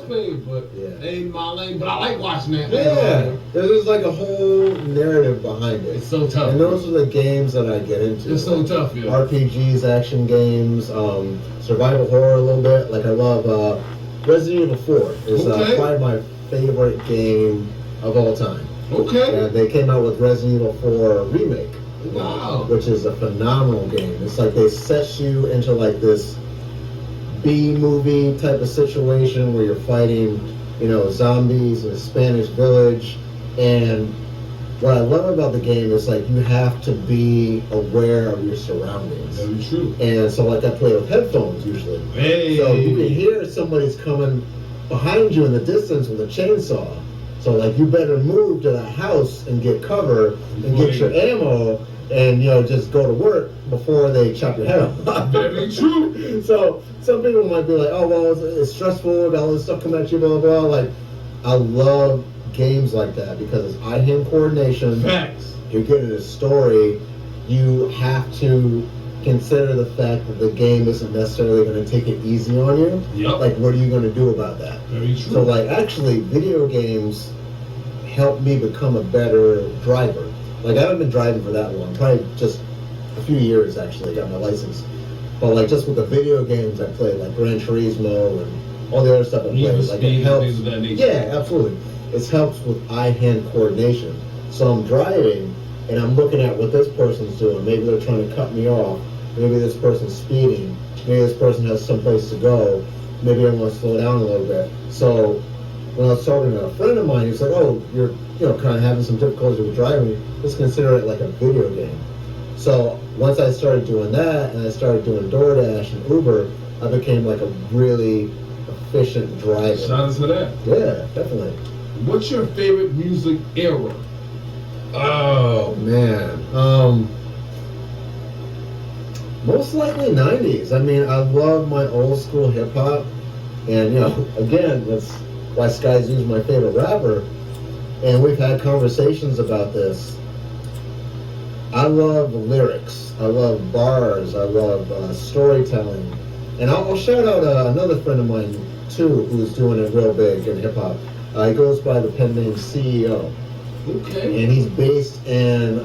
played, but ain't my lane. But I like watching that. Yeah, there's like a whole narrative behind it. It's so tough. And those are the games that I get into. It's so tough, yeah. RPGs, action games, survival horror a little bit. Like I love Resident Evil 4 is probably my favorite game of all time. Okay. They came out with Resident Evil 4 remake. Wow. Which is a phenomenal game. It's like they set you into like this B-movie type of situation where you're fighting, zombies in a Spanish village. And what I love about the game is like you have to be aware of your surroundings. Very true. And so like I play with headphones usually. Hey. So you can hear somebody's coming behind you in the distance with a chainsaw. So like you better move to the house and get cover and get your ammo and just go to work before they chop your head off. Very true. So some people might be like, oh well, it's stressful, got all this stuff coming at you, blah blah blah. Like I love games like that because it's eye-hand coordination. Facts. You're getting a story. You have to consider the fact that the game isn't necessarily going to take it easy on you. Yep. Like what are you going to do about that? Very true. So like actually video games help me become a better driver. Like I haven't been driving for that long, probably just a few years actually, got my license. But like just with the video games I play, like Gran Turismo and all the other stuff I play, like it helps. Yeah, absolutely. It helps with eye-hand coordination. So I'm driving and I'm looking at what this person's doing. Maybe they're trying to cut me off. Maybe this person's speeding. Maybe this person has someplace to go. Maybe I want to slow down a little bit. So when I was talking to a friend of mine, he was like, oh, you're kind of having some difficulty with driving, just consider it like a video game. So once I started doing that and I started doing DoorDash and Uber, I became like a really efficient driver. Shout out to that. Yeah, definitely. What's your favorite music era? Oh man, most likely 90s. I mean, I love my old school hip hop, and again, that's why Sky Zoo's my favorite rapper. And we've had conversations about this. I love lyrics. I love bars. I love storytelling. And I'll shout out another friend of mine too, who's doing it real big in hip hop. He goes by the pen name CEO. Okay. And he's based in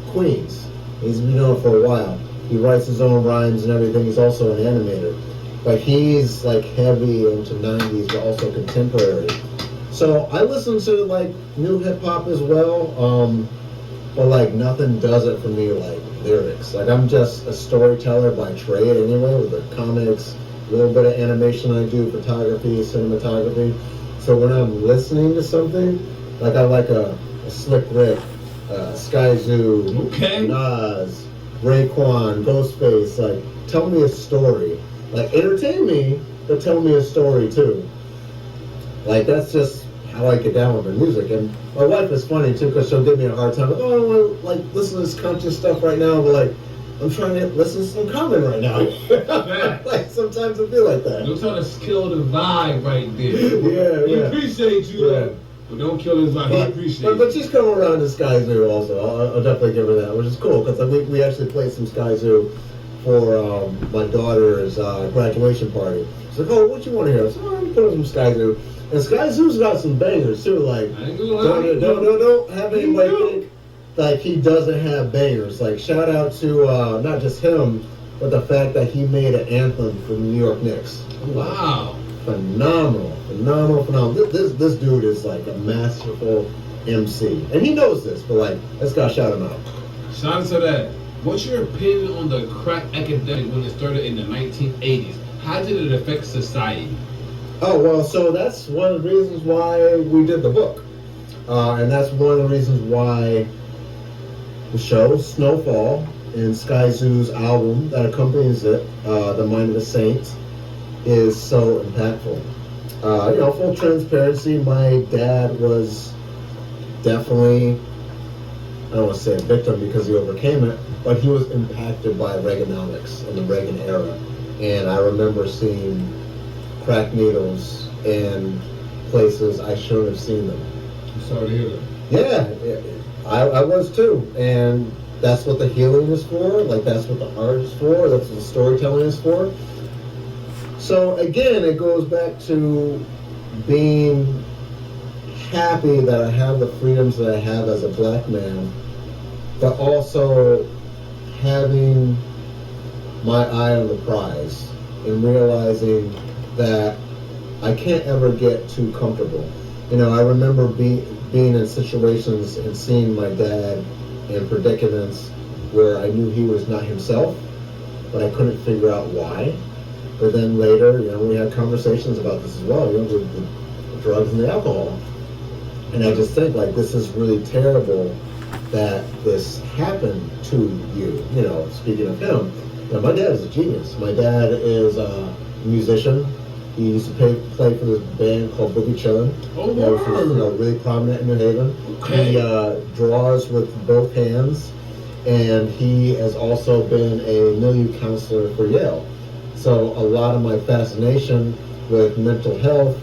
Queens. He's been doing it for a while. He writes his own rhymes and everything. He's also an animator. But he's like heavy into 90s, but also contemporary. So I listen to like new hip hop as well. But like nothing does it for me like lyrics. Like I'm just a storyteller by trade anyway, with the comics, a little bit of animation I do, photography, cinematography. So when I'm listening to something, like I like a Slick Rick, Sky Zoo, Nas, Raekwon, Ghostface, like tell me a story. Like entertain me, but tell me a story too. Like that's just how I get down with the music. And my wife is funny too, because she'll give me a hard time. Like, oh, I don't want to like listen to this conscious stuff right now, but like I'm trying to listen to some Common right now. Like sometimes I feel like that. You're trying to kill the vibe right Yeah, there. We appreciate you, yeah. But don't kill his vibe. He appreciate but she's coming around to Sky Zoo also. I'll definitely give her that, which is cool because we actually played some Sky Zoo for my daughter's graduation party. She's like, oh, what you want to hear? I said, oh, I'm putting some Sky Zoo. And Sky Zoo's got some bangers too. Like, don't have anybody think like he doesn't have bangers. Like, shout out to not just him, but the fact that he made an anthem for the New York Knicks. Wow. Phenomenal. This dude is like a masterful MC. And he knows this, but like, let's gotta shout him out. Shout out to that. What's your opinion on the crack epidemic when it started in the 1980s? How did it affect society? Oh, well, so that's one of the reasons why we did the book. And that's one of the reasons why the show, Snowfall, and Sky Zoo's album that accompanies it, The Mind of a Saint, is so impactful. Full transparency, my dad was definitely, I don't want to say a victim because he overcame it, but he was impacted by Reaganomics in the Reagan era. And I remember seeing crack needles in places I shouldn't have seen them. I'm sorry to hear that. Yeah, I was too. And that's what the healing is for. Like, that's what the art is for. That's what the storytelling is for. So, again, it goes back to being happy that I have the freedoms that I have as a black man, but also having my eye on the prize and realizing that I can't ever get too comfortable. I remember being in situations and seeing my dad in predicaments where I knew he was not himself, but I couldn't figure out why. But then later, we had conversations about this as well, with the drugs and the alcohol. And I just think, like, this is really terrible that this happened to you. Speaking of him, my dad is a genius. My dad is a musician. He used to play for this band called Boogie Chillin'. Oh, which is, really prominent in New Haven. Okay. He draws with both hands, and he has also been a milieu counselor for Yale. So a lot of my fascination with mental health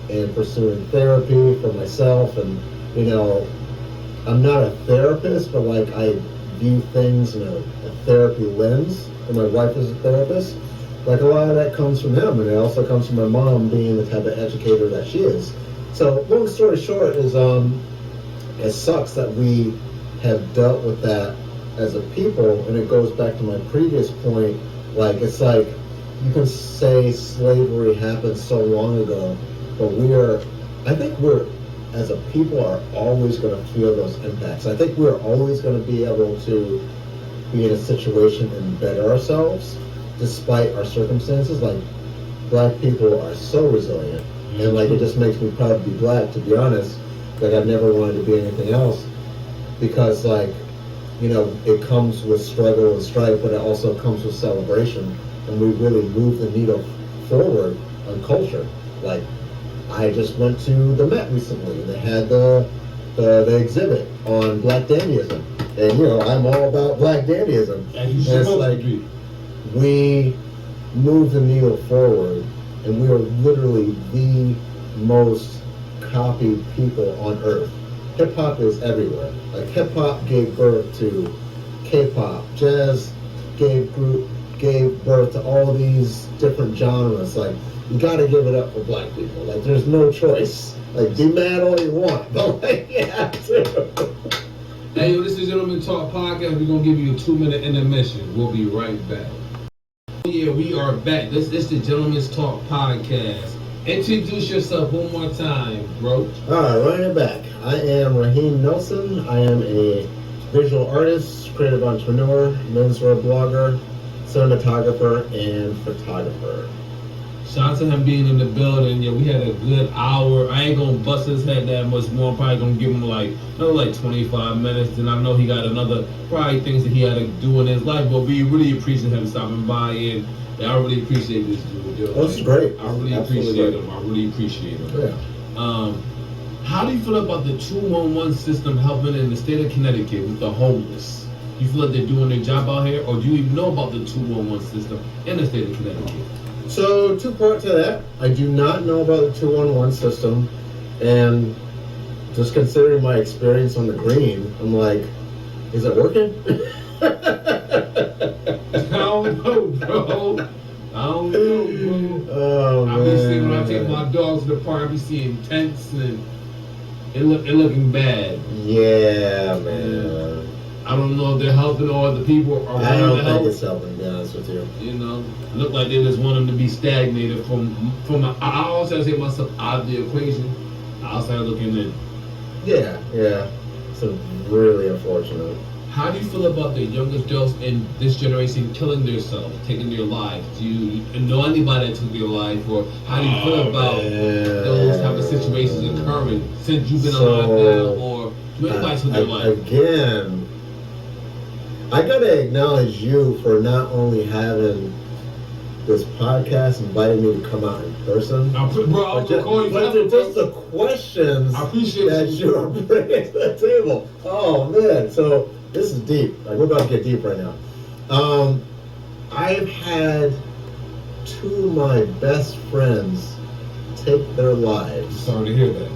and pursuing therapy for myself, and I'm not a therapist, but like I view things in a therapy lens, and my wife is a therapist. Like a lot of that comes from him, and it also comes from my mom being the type of educator that she is. So long story short is, it sucks that we have dealt with that as a people, and it goes back to my previous point. Like, it's like you can say slavery happened so long ago, but I think we're as a people are always going to feel those impacts. I think we're always going to be able to be in a situation and better ourselves despite our circumstances. Like, black people are so resilient, and like it just makes me proud to be black, to be honest. Like, I've never wanted to be anything else, because like it comes with struggle and strife, but it also comes with celebration, and we really move the needle forward on culture. Like, I just went to the Met recently, and they had the exhibit on Black Dandyism, and I'm all about Black Dandyism. And you supposed like, to be. we move the needle forward, and we are literally the most copied people on earth. Hip hop is everywhere. Like, hip hop gave birth to K-pop, jazz gave birth to all these different genres. Like, you got to give it up for black people. Like, there's no choice. Like, be mad all you want, but like, you have to. Hey, this is Gentleman Talk Podcast. We're going to give you a 2-minute intermission. We'll be right back. Yeah, we are back. This is the Gentleman's Talk Podcast. Introduce yourself one more time, bro. Alright, running it back. I am Reheem Nelson. I am a visual artist, creative entrepreneur, menswear blogger, cinematographer, and photographer. Shout out to him being in the building. Yeah, we had a good hour. I ain't gonna bust his head that much more. I'm probably gonna give him another 25 minutes. And I know he got another probably things that he had to do in his life. But we really appreciate him stopping by, and I really appreciate this dude. Yo. That's great. I really appreciate him. I really appreciate him. Yeah. How do you feel about the 211 system helping in the state of Connecticut with the homeless? You feel like they're doing their job out here, or do you even know about the 211 system in the state of Connecticut? So, two parts to that. I do not know about the 211 system, and just considering my experience on the green, I'm like, is it working? I don't know, bro. Oh, I be seeing when I take my dogs to the park, I be seeing tents and it looking bad. Yeah, man. I don't know if they're helping or the people are I don't willing to help. think it's helping, to be honest with you. Look like they just want them to be stagnated I always try to take myself out of the equation. Outside looking in. Yeah. So really unfortunate. How do you feel about the youngest adults in this generation killing themselves, taking their lives? Do you know anybody that took their life, or how do you feel about those type of situations occurring since you've been alive now, or do anybody took their life? Again, I gotta acknowledge you for not only having this podcast, inviting me to come out in person, but just the questions that you're bringing to the table. Oh man, so this is deep. Like, we're about to get deep right now. I've had two of my best friends take their lives. Sorry to hear that.